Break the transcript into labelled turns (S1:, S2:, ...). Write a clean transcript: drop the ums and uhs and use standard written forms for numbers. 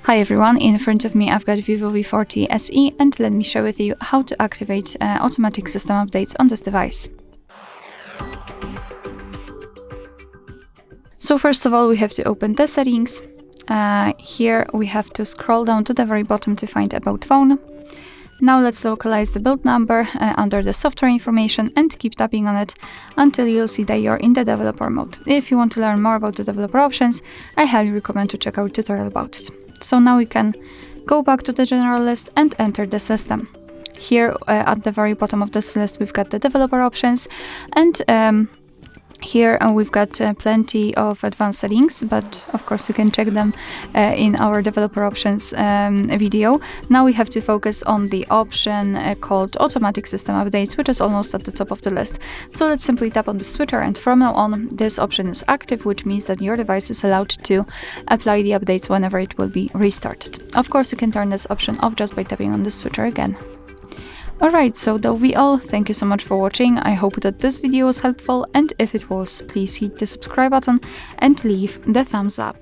S1: Hi everyone, in front of me I've got VIVO V40 SE and let me share with you how to activate automatic system updates on this device. So first of all we have to open the settings. Here we have to scroll down to the very bottom to find About Phone. Now let's localize the build number under the software information and keep tapping on it until you'll see that you're in the developer mode. If you want to learn more about the developer options, I highly recommend to check out a tutorial about it. So now we can go back to the general list and enter the system. Here at the very bottom of this list we've got the developer options, and here we've got plenty of advanced settings, but of course you can check them in our developer options video. Now we have to focus on the option called automatic system updates, which is almost at the top of the list. So let's simply tap on the switcher, and from now on this option is active, which means that your device is allowed to apply the updates whenever it will be restarted. Of course you can turn this option off just by tapping on the switcher again. Alright, so that'll be all. Thank you so much for watching. I hope that this video was helpful, and if it was, please hit the subscribe button and leave the thumbs up.